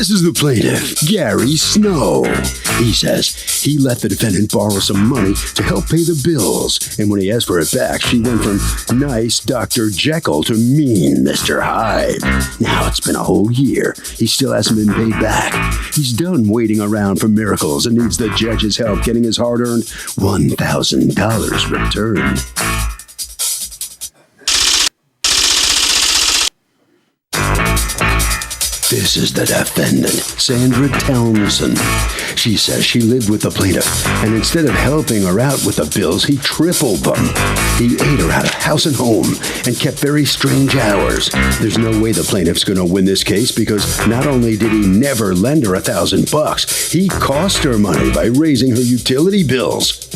This is the plaintiff, Gary Snow. He says he let the defendant borrow some money to help pay the bills, and when he asked for it back, she went from nice Dr. Jekyll to mean Mr. Hyde. Now it's been a whole year. He still hasn't been paid back. He's done waiting around for miracles and needs the judge's help getting his hard-earned $1,000 returned. This is the defendant, Sandra Townsend. She says she lived with the plaintiff, and instead of helping her out with the bills, he tripled them. He ate her out of house and home and kept very strange hours. There's no way the plaintiff's going to win this case because not only did he never lend her $1,000, he cost her money by raising her utility bills.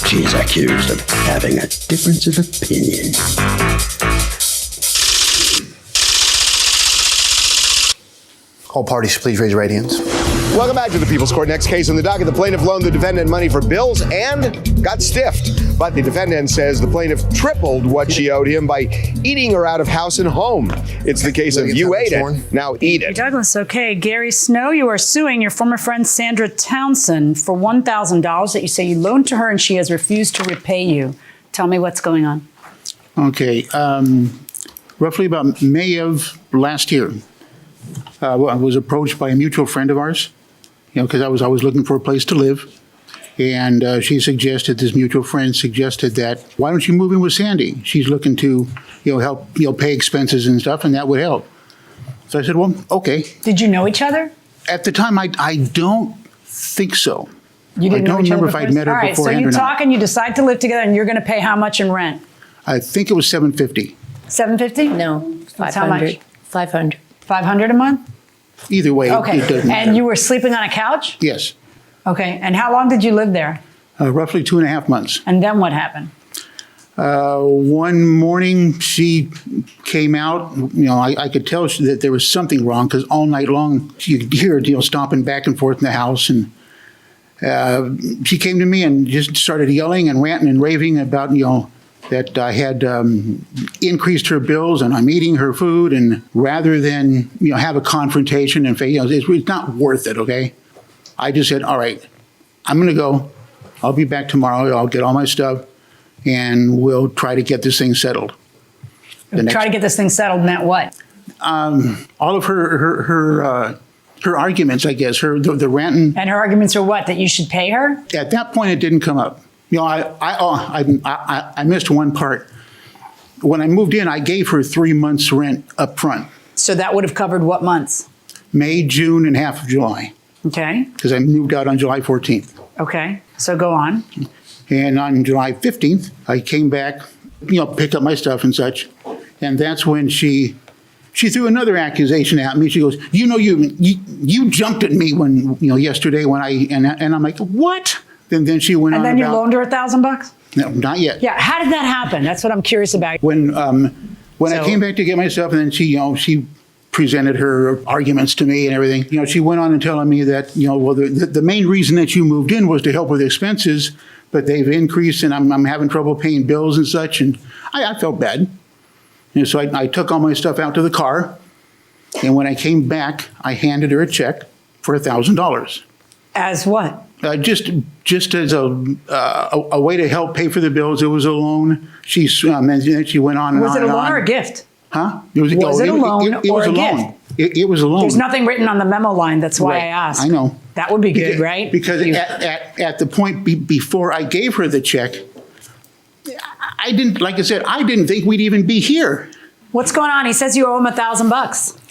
She is accused of having a difference of opinion. All parties, please raise your right hands. Welcome back to the People's Court. Next case on the docket, the plaintiff loaned the defendant money for bills and got stiffed. But the defendant says the plaintiff tripled what she owed him by eating her out of house and home. It's the case of you ate it, now eat it. Douglas, okay. Gary Snow, you are suing your former friend Sandra Townsend for $1,000 that you say you loaned to her and she has refused to repay you. Tell me what's going on. Okay. Roughly about May of last year, I was approached by a mutual friend of ours, because I was always looking for a place to live. And this mutual friend suggested that, why don't you move in with Sandy? She's looking to, help, pay expenses and stuff, and that would help. So I said, well, okay. Did you know each other? At the time, I don't think so. You didn't know each other remember if I'd met her beforehand or not. All right, so you talk and you decide to live together, and you're going to pay how much in rent? I think it was $750. $750? No, 500. How much? 500. $500 a month? Either way, okay. It doesn't matter. And you were sleeping on a couch? Yes. Okay. And how long did you live there? Roughly 2.5 months. And then what happened? One morning, she came out. I could tell that there was something wrong because all night long you could hear her, stomping back and forth in the house. And she came to me and just started yelling and ranting and raving about, that I had increased her bills and I'm eating her food, and rather than have a confrontation and say it's not worth it. Okay, I just said, all right, I'm going to go. I'll be back tomorrow. I'll get all my stuff, and we'll try to get this thing settled. Try to get this thing settled meant what? All of her arguments, I guess, the ranting. And her arguments are what? That you should pay her? At that point, it didn't come up. I missed one part. When I moved in, I gave her 3 months' rent up front. So that would have covered what months? May, June, and half of July. Okay. Because I moved out on July 14th. Okay. So go on. And on July 15th, I came back, picked up my stuff and such. And that's when she threw another accusation at me. She goes, you jumped at me when, yesterday when and I'm like, what? And then she went on. And then you loaned her $1,000? No, not yet. Yeah. How did that happen? That's what I'm curious about. When I came back to get my stuff, and then she presented her arguments to me and everything. She went on and telling me that the main reason that you moved in was to help with expenses, but they've increased, and I'm having trouble paying bills and such. And I felt bad. And so I took all my stuff out to the car, and when I came back, I handed her a check for $1,000. As what? Just as a way to help pay for the bills. It was a loan. She went on and on. Was it a loan or a gift? Huh? Was it a loan or a gift? It was a loan. There's nothing written on the memo line. That's why I asked. I know. That would be good, right? Because at the point before I gave her the check, I didn't think we'd even be here. What's going on? He says you owe him $1,000.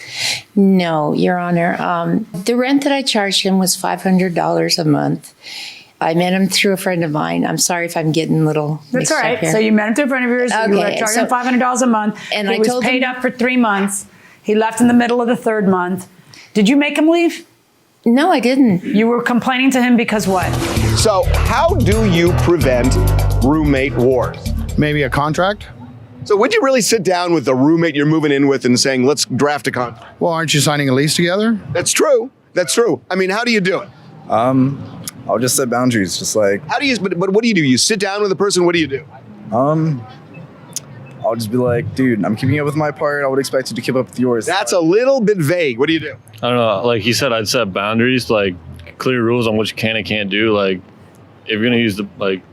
No, Your Honor. The rent that I charged him was $500 a month. I met him through a friend of mine. I'm sorry if I'm getting a little mixed up here. That's all right. So you met him through a friend of yours. Okay, you were charging him $500 a month. And he was paid up for 3 months. He left in the middle of the 3rd month. Did you make him leave? No, I didn't. You were complaining to him because what? So how do you prevent roommate wars? Maybe a contract? So would you really sit down with the roommate you're moving in with and saying, let's draft a contract? Well, aren't you signing a lease together? That's true. That's true. I mean, how do you do it? I'll just set boundaries, just like. How do you, but what do? You sit down with the person, what do you do? I'll just be like, dude, I'm keeping up with my part. I would expect you to keep up with yours. That's a little bit vague. What do you do? I don't know. Like he said, I'd set boundaries, like clear rules on what you can and can't do. Like if you're gonna use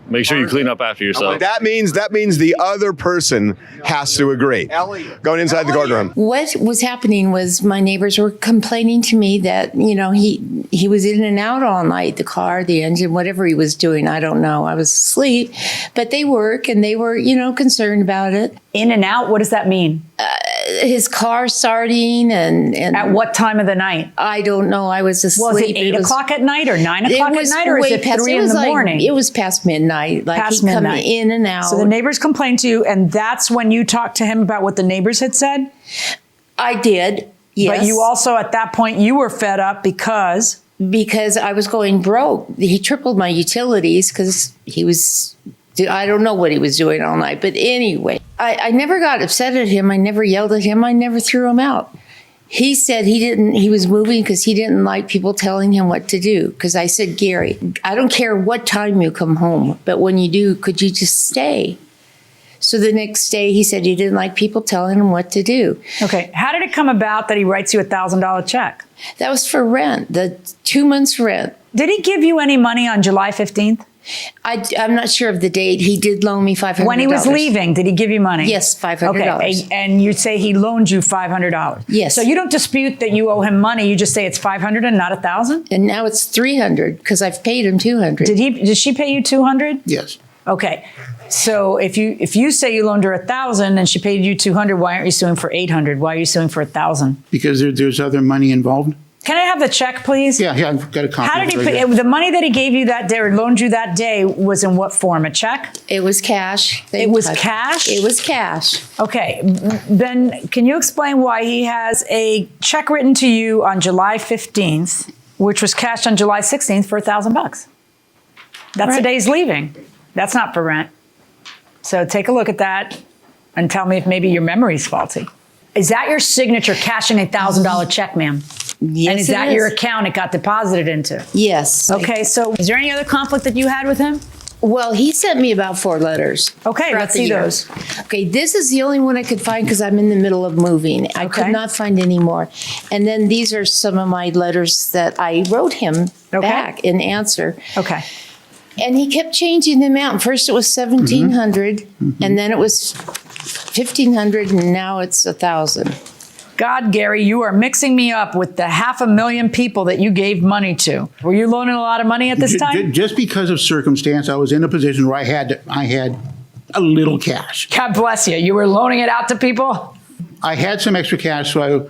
make sure you clean up after yourself. That means the other person has to agree. Going inside the courtroom. What was happening was my neighbors were complaining to me that, he was in and out all night, the car, the engine, whatever he was doing. I don't know. I was asleep, but they work and they were, concerned about it. In and out, what does that mean? His car starting and at what time of the night? I don't know. I was asleep. Was it 8 o'clock at night or 9 o'clock at night, or is it 3 in the morning? It was past midnight. Like past he'd come midnight. in and out. So the neighbors complained to you, and that's when you talked to him about what the neighbors had said? I did, yes. But you also, at that point, you were fed up because I was going broke. He tripled my utilities because I don't know what he was doing all night. But anyway, I never got upset at him. I never yelled at him. I never threw him out. He said he was moving because he didn't like people telling him what to do. Because I said, Gary, I don't care what time you come home, but when you do, could you just stay? So the next day he said he didn't like people telling him what to do. Okay. How did it come about that he writes you a $1,000 check? That was for rent, the 2 months rent. Did he give you any money on July 15th? I'm not sure of the date. He did loan me $500. When he was leaving, did he give you money? Yes, $500. Okay, and you say he loaned you $500. Yes. So you don't dispute that you owe him money. You just say it's $500 and not $1,000. And now it's $300 because I've paid him $200. Did she pay you $200? Yes. Okay. So if you say you loaned her $1,000 and she paid you $200, why aren't you suing for $800? Why are you suing for $1,000? Because there's other money involved. Can I have the check, please? Yeah, I've got a copy. How did he pay? The money that he gave you that day or loaned you that day was in what form? A check? It was cash. It was cash? It was cash. Okay. Then can you explain why he has a check written to you on July 15th, which was cashed on July 16th for $1,000? That's the day he's leaving. That's not for rent. So take a look at that and tell me if maybe your memory's faulty. Is that your signature cashing a $1,000 check, ma'am? Yes, and is that your account it got deposited into? Yes. Okay, so is there any other conflict that you had with him? Well, he sent me about 4 letters. Okay, let's see those. Okay, this is the only one I could find because I'm in the middle of moving. I could not find any more. And then these are some of my letters that I wrote him back in answer. Okay. And he kept changing the amount. First it was $1,700, and then it was $1,500, and now it's $1,000. God, Gary, you are mixing me up with the 500,000 people that you gave money to. Were you loaning a lot of money at this time? Just because of circumstance, I was in a position where I had a little cash. God bless you. You were loaning it out to people? I had some extra cash, so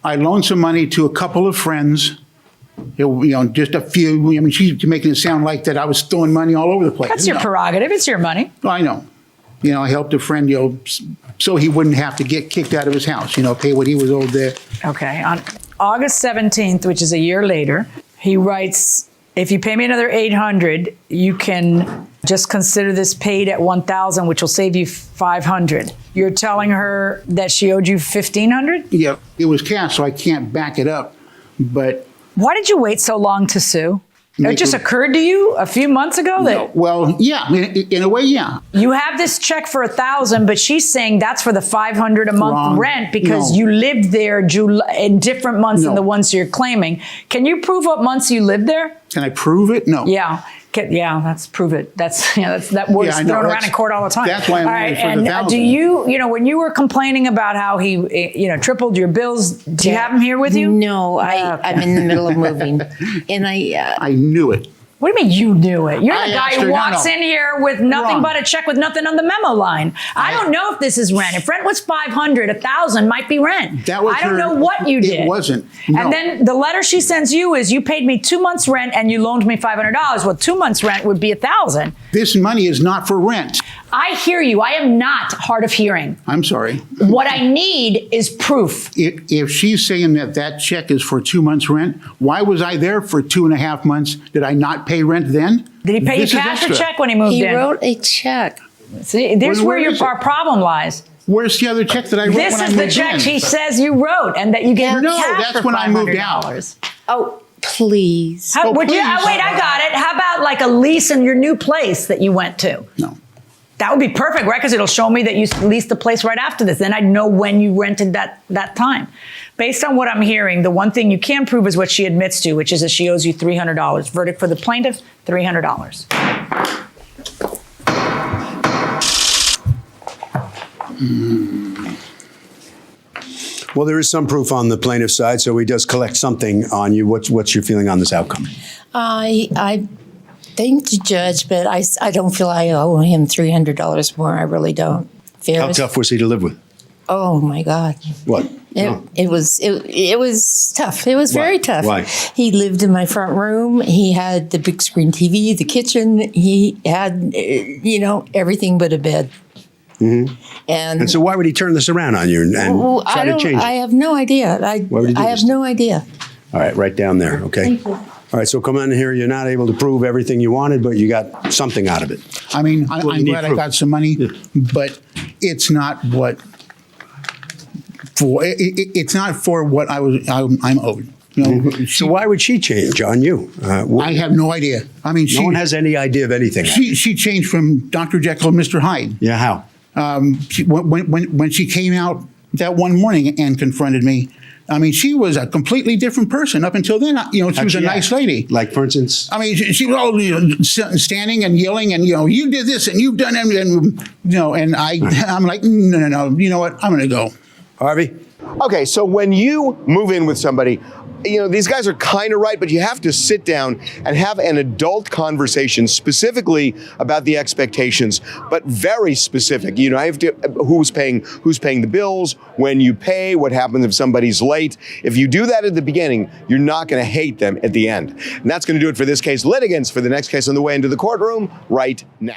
I loaned some money to a couple of friends. Just a few. I mean, she's making it sound like that I was throwing money all over the place. That's your prerogative. It's your money. I know. I helped a friend, so he wouldn't have to get kicked out of his house, pay what he was owed there. Okay. On August 17th, which is a year later, he writes, if you pay me another $800, you can just consider this paid at $1,000, which will save you $500. You're telling her that she owed you $1,500? Yeah, it was cash, so I can't back it up, but... Why did you wait so long to sue? It just occurred to you a few months ago that... No, well, yeah, in a way, yeah. You have this check for $1,000, but she's saying that's for the $500 a month rent because you lived there in different months than the ones you're claiming. Can you prove what months you lived there? Can I prove it? No. Yeah. That's prove it. That word's thrown around in court all the time. That's why I'm waiting for the $1,000. Do you, when you were complaining about how he, tripled your bills, do you have him here with you? No, I'm in the middle of moving, and I knew it. What do you mean you knew it? You're the guy who walks in here with nothing but a check with nothing on the memo line. I don't know if this is rent. If rent was $500, $1,000 might be rent. I don't know what you did. It wasn't. No. And then the letter she sends you is you paid me 2 months rent and you loaned me $500. Well, 2 months rent would be $1,000. This money is not for rent. I hear you. I am not hard of hearing. I'm sorry. What I need is proof. If she's saying that check is for 2 months rent, why was I there for 2.5 months? Did I not pay rent then? Did he pay you cash or check when he moved in? He wrote a check. See, there's where our problem lies. Where's the other check that I wrote when I moved in? This is the check he says you wrote and that you gave her cash that's for when I moved out. Oh, please. Wait, I got it. How about like a lease in your new place that you went to? No. That would be perfect, right? Because it'll show me that you leased the place right after this. Then I'd know when you rented that time. Based on what I'm hearing, the one thing you can prove is what she admits to, which is that she owes you $300. Verdict for the plaintiff, $300. Well, there is some proof on the plaintiff's side, so he does collect something on you. What's your feeling on this outcome? I thank the judge, but I don't feel I owe him $300 more. I really don't. How tough was he to live with? Oh my God. What? It was tough. It was very tough. Why? He lived in my front room. He had the big screen TV, the kitchen. He had, everything but a bed. Mm-hmm. And so why would he turn this around on you and try to change it? I have no idea. Why would he do I have this? no idea. All right, right down there, okay? Thank you. All right, so come on here. You're not able to prove everything you wanted, but you got something out of it. I mean, Well, you I'm need glad I proof. got some money, but it's not what for. It's not for what I'm owed. So why would she change on you? I have no idea. I mean, no one has any idea of anything. She changed from Dr. Jekyll and Mr. Hyde. Yeah, how? When she came out that one morning and confronted me, I mean, she was a completely different person. Up until then, she was a nice lady. Like, for instance? I mean, she was all standing and yelling and, you did this and you've done it. And I'm like, no. You know what? I'm going to go. Harvey? Okay, so when you move in with somebody, these guys are kind of right, but you have to sit down and have an adult conversation specifically about the expectations, but very specific. I have to, who's paying the bills, when you pay, what happens if somebody's late. If you do that at the beginning, you're not going to hate them at the end. And that's going to do it for this case. Litigants for the next case on the way into the courtroom right now.